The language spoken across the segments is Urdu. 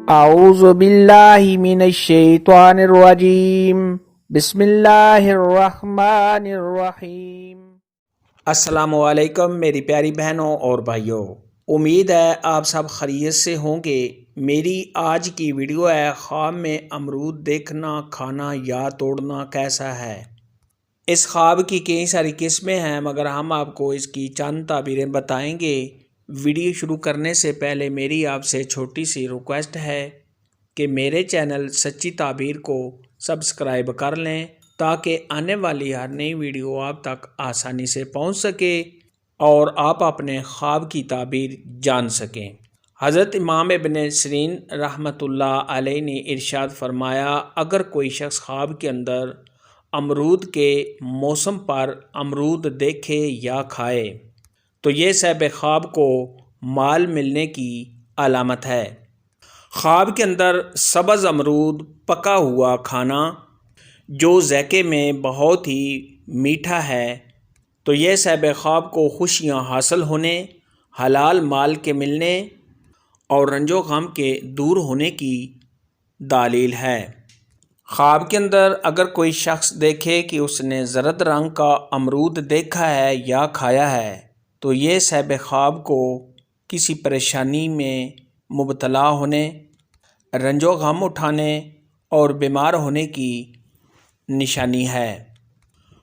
اعوذ باللہ من الشیطان الرجیم بسم اللہ الرحمن الرحیم۔ السلام علیکم میری پیاری بہنوں اور بھائیوں، امید ہے آپ سب خیریت سے ہوں گے۔ میری آج کی ویڈیو ہے خواب میں امرود دیکھنا، کھانا یا توڑنا کیسا ہے۔ اس خواب کی کئی ساری قسمیں ہیں مگر ہم آپ کو اس کی چند تعبیریں بتائیں گے۔ ویڈیو شروع کرنے سے پہلے میری آپ سے چھوٹی سی ریکویسٹ ہے کہ میرے چینل سچی تعبیر کو سبسکرائب کر لیں تاکہ آنے والی ہر نئی ویڈیو آپ تک آسانی سے پہنچ سکے اور آپ اپنے خواب کی تعبیر جان سکیں۔ حضرت امام ابن سیرین رحمۃ اللہ علیہ نے ارشاد فرمایا، اگر کوئی شخص خواب کے اندر امرود کے موسم پر امرود دیکھے یا کھائے تو یہ صاحب خواب کو مال ملنے کی علامت ہے۔ خواب کے اندر سبز امرود پکا ہوا کھانا جو ذائقے میں بہت ہی میٹھا ہے تو یہ صاحب خواب کو خوشیاں حاصل ہونے، حلال مال کے ملنے اور رنج و غم کے دور ہونے کی دلیل ہے۔ خواب کے اندر اگر کوئی شخص دیکھے کہ اس نے زرد رنگ کا امرود دیکھا ہے یا کھایا ہے تو یہ صاحب خواب کو کسی پریشانی میں مبتلا ہونے، رنج و غم اٹھانے اور بیمار ہونے کی نشانی ہے۔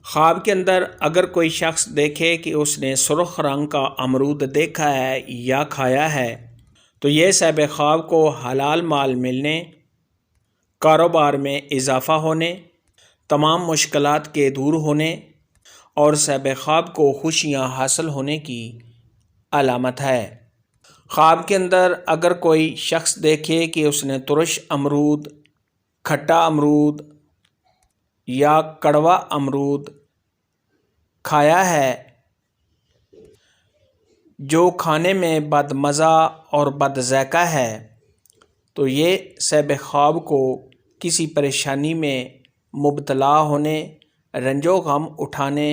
خواب کے اندر اگر کوئی شخص دیکھے کہ اس نے سرخ رنگ کا امرود دیکھا ہے یا کھایا ہے تو یہ صاحب خواب کو حلال مال ملنے، کاروبار میں اضافہ ہونے، تمام مشکلات کے دور ہونے اور صاحب خواب کو خوشیاں حاصل ہونے کی علامت ہے۔ خواب کے اندر اگر کوئی شخص دیکھے کہ اس نے ترش امرود، کھٹا امرود یا کڑوا امرود کھایا ہے جو کھانے میں بد مزہ اور بد ذائقہ ہے تو یہ صاحب خواب کو کسی پریشانی میں مبتلا ہونے، رنج و غم اٹھانے،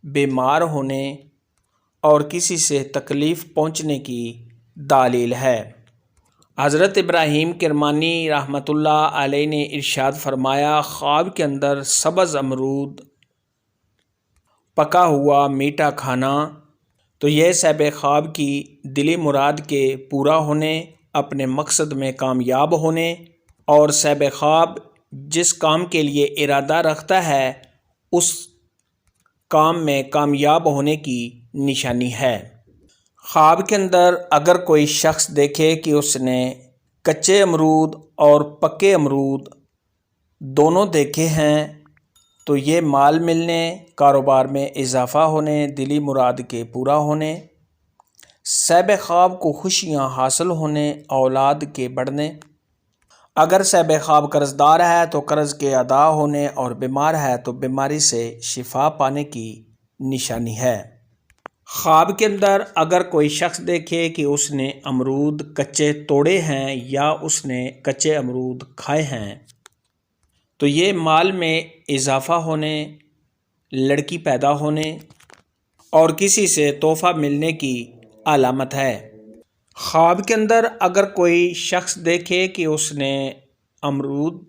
بیمار ہونے اور کسی سے تکلیف پہنچنے کی دلیل ہے۔ حضرت ابراہیم کرمانی رحمۃ اللہ علیہ نے ارشاد فرمایا، خواب کے اندر سبز امرود پکا ہوا میٹھا کھانا تو یہ صاحب خواب کی دلی مراد کے پورا ہونے، اپنے مقصد میں کامیاب ہونے اور صاحب خواب جس کام کے لیے ارادہ رکھتا ہے اس کام میں کامیاب ہونے کی نشانی ہے۔ خواب کے اندر اگر کوئی شخص دیکھے کہ اس نے کچے امرود اور پکے امرود دونوں دیکھے ہیں تو یہ مال ملنے، کاروبار میں اضافہ ہونے، دلی مراد کے پورا ہونے، صاحب خواب کو خوشیاں حاصل ہونے، اولاد کے بڑھنے، اگر صاحب خواب قرض دار ہے تو قرض کے ادا ہونے اور بیمار ہے تو بیماری سے شفا پانے کی نشانی ہے۔ خواب کے اندر اگر کوئی شخص دیکھے کہ اس نے امرود کچے توڑے ہیں یا اس نے کچے امرود کھائے ہیں تو یہ مال میں اضافہ ہونے، لڑکی پیدا ہونے اور کسی سے تحفہ ملنے کی علامت ہے۔ خواب کے اندر اگر کوئی شخص دیکھے کہ اس نے امرود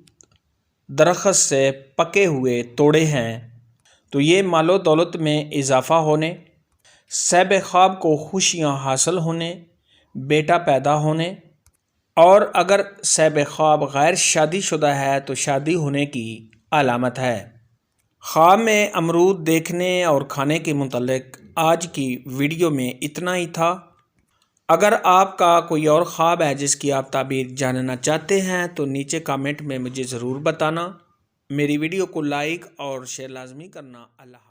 درخت سے پکے ہوئے توڑے ہیں تو یہ مال و دولت میں اضافہ ہونے، صاحب خواب کو خوشیاں حاصل ہونے، بیٹا پیدا ہونے اور اگر صاحب خواب غیر شادی شدہ ہے تو شادی ہونے کی علامت ہے۔ خواب میں امرود دیکھنے اور کھانے کے متعلق آج کی ویڈیو میں اتنا ہی تھا۔ اگر آپ کا کوئی اور خواب ہے جس کی آپ تعبیر جاننا چاہتے ہیں تو نیچے کامنٹ میں مجھے ضرور بتانا۔ میری ویڈیو کو لائک اور شیئر لازمی کرنا۔ اللہ حافظ۔